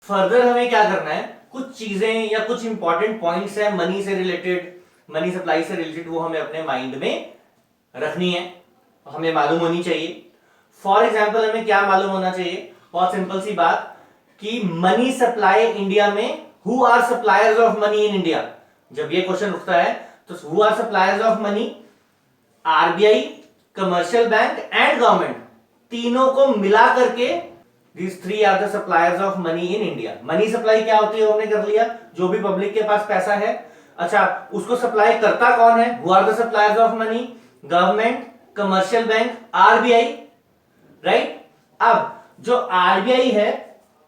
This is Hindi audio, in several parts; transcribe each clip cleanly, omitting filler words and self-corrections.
फर्दर हमें क्या करना है, कुछ चीजें या कुछ इंपॉर्टेंट पॉइंट्स है मनी से रिलेटेड, मनी सप्लाई से रिलेटेड, वो हमें अपने माइंड में रखनी है, हमें मालूम होनी चाहिए। फॉर एग्जाम्पल हमें क्या मालूम होना चाहिए, बहुत सिंपल सी बात, कि मनी सप्लाई इंडिया में, who are suppliers of money in India. जब ये क्वेश्चन उठता है तो who are suppliers of money, RBI, commercial bank and government, तीनों को मिला करके These three are the suppliers of money in India. Money supply क्या होती है हमने कर लिया, जो भी पब्लिक के पास पैसा है। अच्छा, उसको सप्लाई करता कौन है, Who are the suppliers of money? Government, commercial bank, RBI, right. अब जो आरबीआई है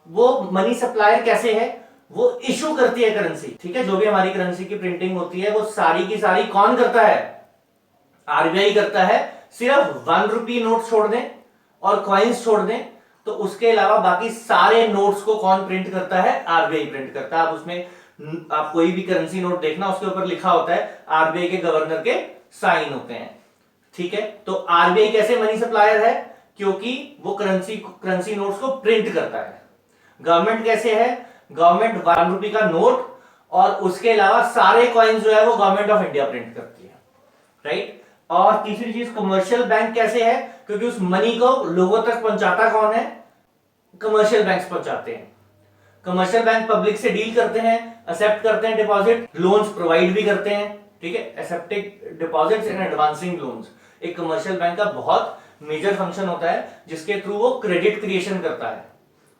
वो मनी सप्लायर कैसे है, वो इशू करती है करेंसी, ठीक है। जो भी हमारी करेंसी की प्रिंटिंग होती है वो सारी की सारी कौन करता है, आरबीआई करता है। सिर्फ 1 रुपी नोट छोड़ दें और कॉइन्स छोड़ दें तो उसके अलावा बाकी सारे नोट्स को कौन प्रिंट करता है, आरबीआई प्रिंट करता है। आप उसमें आप कोई भी करेंसी नोट देखना, उसके ऊपर लिखा होता है आरबीआई के गवर्नर के साइन होते हैं, ठीक है। तो आरबीआई कैसे मनी सप्लायर है, क्योंकि वो करेंसी नोट्स को प्रिंट करता है। गवर्नमेंट कैसे है, गवर्नमेंट 1 रुपी का नोट और उसके अलावा सारे कॉइन्स जो है वो गवर्नमेंट ऑफ इंडिया प्रिंट करती है, राइट। और तीसरी चीज कमर्शियल बैंक कैसे है, क्योंकि उस मनी को लोगों तक पहुंचाता कौन है, कमर्शियल बैंक्स पहुंचाते हैं। कमर्शियल बैंक पब्लिक से डील करते हैं, एक्सेप्ट करते हैं डिपॉजिट, लोन्स प्रोवाइड भी करते हैं, ठीक है। Accepting deposits and advancing loans एक कमर्शियल बैंक का बहुत मेजर फंक्शन होता है, जिसके थ्रू वो क्रेडिट क्रिएशन करता है,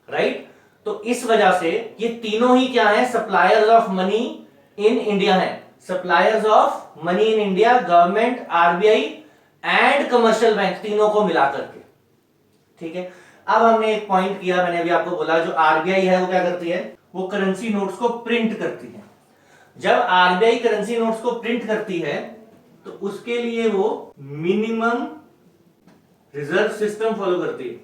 राइट। तो इस वजह से ये तीनों ही क्या है, suppliers of money in India है। Suppliers of money in India, government, RBI and commercial bank, तीनों को मिला करके, ठीक है। अब हमने एक पॉइंट किया, मैंने अभी आपको बोला, जो आरबीआई है वो क्या करती है, वो करेंसी नोट्स को प्रिंट करती है। जब आरबीआई करेंसी नोट्स को प्रिंट करती है तो उसके लिए वो मिनिमम रिजर्व सिस्टम फॉलो करती है,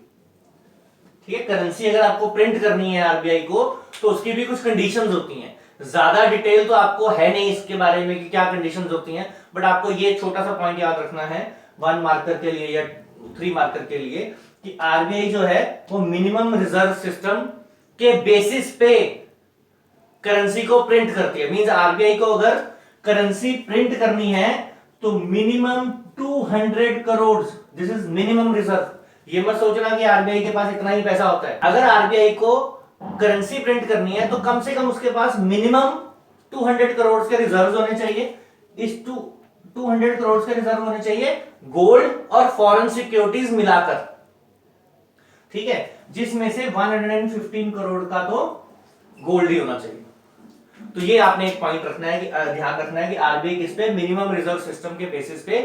ठीक है। करेंसी अगर आपको प्रिंट करनी है आरबीआई को तो उसकी भी कुछ कंडीशंस होती हैं। ज्यादा डिटेल तो आपको है नहीं इसके बारे में कि क्या कंडीशंस होती हैं, बट आपको ये छोटा सा पॉइंट याद रखना है 1 मार्कर के लिए या 3 मार्कर के लिए, कि आरबीआई जो है वो मिनिमम रिजर्व सिस्टम के बेसिस पे करेंसी को प्रिंट करती है। मींस आरबीआई को अगर करेंसी प्रिंट करनी है तो minimum 200 crore, this is minimum reserve. ये मत सोचना कि आरबीआई के पास इतना ही पैसा होता है। अगर आरबीआई को करेंसी प्रिंट करनी है तो कम से कम उसके पास मिनिमम 200 करोड़ के रिजर्व होने चाहिए। इस 200 करोड़ के रिजर्व होने चाहिए गोल्ड और फॉरेन सिक्योरिटीज मिलाकर, ठीक है, जिसमें से 115 करोड़ का तो गोल्ड ही होना चाहिए। तो ये आपने एक पॉइंट रखना है कि ध्यान रखना है कि आरबीआई किस पे, मिनिमम रिजर्व सिस्टम के बेसिस पे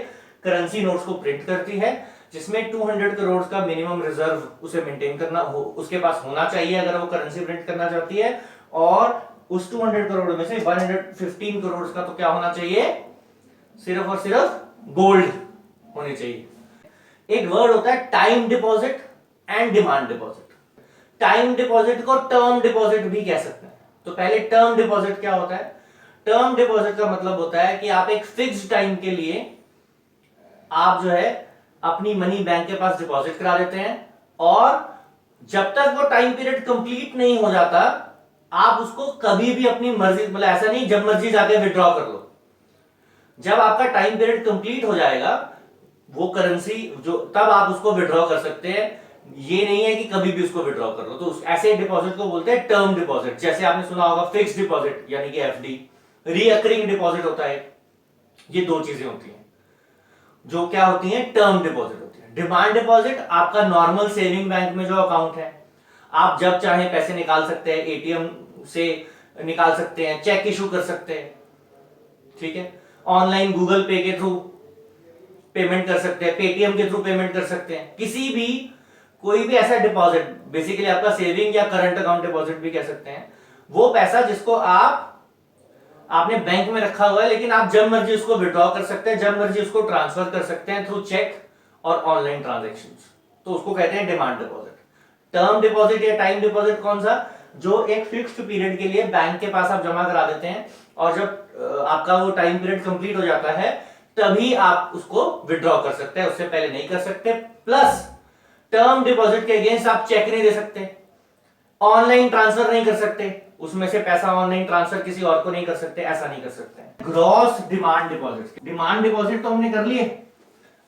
करेंसी नोट्स को प्रिंट करती है, जिसमें 200 करोड़ का मिनिमम रिजर्व उसे मेंटेन करना हो, उसके पास होना चाहिए अगर वो करेंसी प्रिंट करना चाहती है। और उस 200 करोड़ में से 115 करोड़ का तो क्या होना चाहिए, सिर्फ और सिर्फ गोल्ड होने चाहिए। एक वर्ड होता है time deposit and demand deposit. Time deposit को टर्म डिपॉजिट भी कह सकते हैं। तो पहले टर्म डिपॉजिट क्या होता है, टर्म डिपॉजिट का मतलब होता है कि आप एक फिक्स्ड टाइम के लिए आप जो है अपनी मनी बैंक के पास डिपॉजिट करा देते हैं, और जब तक वो टाइम पीरियड कंप्लीट नहीं हो जाता आप उसको कभी भी अपनी मर्जी, मतलब ऐसा नहीं जब मर्जी जाके विड्रॉ कर लो। जब आपका टाइम पीरियड कंप्लीट हो जाएगा वो करेंसी जो, तब आप उसको विड्रॉ कर सकते हैं। ये नहीं है कि कभी भी उसको विड्रॉ कर लो। तो ऐसे डिपॉजिट को बोलते हैं टर्म डिपॉजिट। जैसे आपने सुना होगा फिक्स्ड डिपॉजिट यानी कि एफडी, रीअकरिंग डिपॉजिट होता है। ये दो चीजें होती हैं जो क्या होती हैं, टर्म डिपॉजिट होती है। डिमांड डिपॉजिट आपका नॉर्मल सेविंग बैंक में जो अकाउंट है, आप जब चाहे पैसे निकाल सकते हैं, एटीएम से निकाल सकते हैं, चेक इशू कर सकते हैं, ठीक है। ऑनलाइन गूगल पे के थ्रू पेमेंट कर सकते हैं, पेटीएम के थ्रू पेमेंट कर सकते हैं। किसी भी कोई भी ऐसा डिपॉजिट, बेसिकली आपका सेविंग या करंट अकाउंट डिपॉजिट भी कह सकते हैं, वो पैसा जिसको आपने बैंक में रखा हुआ है लेकिन आप जब मर्जी उसको विड्रॉ कर सकते हैं, जब मर्जी उसको ट्रांसफर कर सकते हैं थ्रू चेक और ऑनलाइन ट्रांजैक्शंस, तो उसको कहते हैं डिमांड डिपॉजिट। टर्म डिपॉजिट या टाइम डिपॉजिट कौन सा, जो एक फिक्स्ड पीरियड के लिए बैंक के पास आप जमा करा देते हैं और जब आपका वो टाइम पीरियड कंप्लीट हो जाता है तभी आप उसको विड्रॉ कर सकते हैं, उससे पहले नहीं कर सकते। प्लस टर्म डिपॉजिट के अगेंस्ट आप चेक नहीं दे सकते। ऑनलाइन ट्रांसफर नहीं कर सकते, उसमें से पैसा ऑनलाइन ट्रांसफर किसी और को नहीं कर सकते, ऐसा नहीं कर सकते। Gross demand deposit, demand deposit तो हमने कर लिए,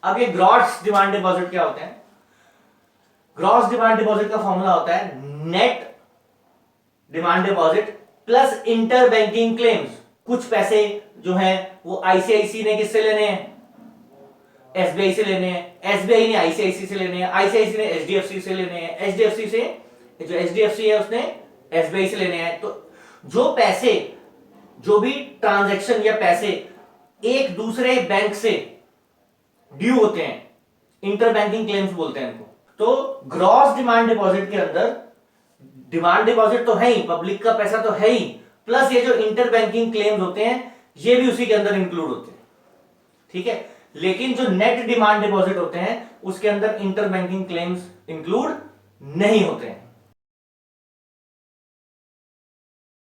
अब ये ग्रॉस डिमांड डिपॉजिट क्या होते हैं? ग्रॉस डिमांड डिपॉजिट का फॉर्मूला होता है net demand deposit plus inter banking claims. कुछ पैसे जो हैं वो आईसीआईसी ने किससे लेने हैं? एसबीआई से लेने हैं, एसबीआई ने आईसीआईसी से लेने हैं, आईसीआईसी ने एचडीएफसी से लेने हैं, एचडीएफसी से जो एचडीएफसी है उसने एसबीआई से लेने हैं। तो जो पैसे, जो भी ट्रांजैक्शन या पैसे एक दूसरे बैंक से ड्यू होते हैं, इंटर बैंकिंग क्लेम्स बोलते हैं इनको। तो ग्रॉस डिमांड डिपॉजिट के अंदर डिमांड डिपॉजिट तो है ही, पब्लिक का पैसा तो है ही, प्लस ये जो इंटर बैंकिंग क्लेम्स होते हैं ये भी उसी के अंदर इंक्लूड होते हैं, ठीक है। लेकिन जो नेट डिमांड डिपॉजिट होते हैं उसके अंदर इंटर बैंकिंग क्लेम्स इंक्लूड नहीं होते हैं।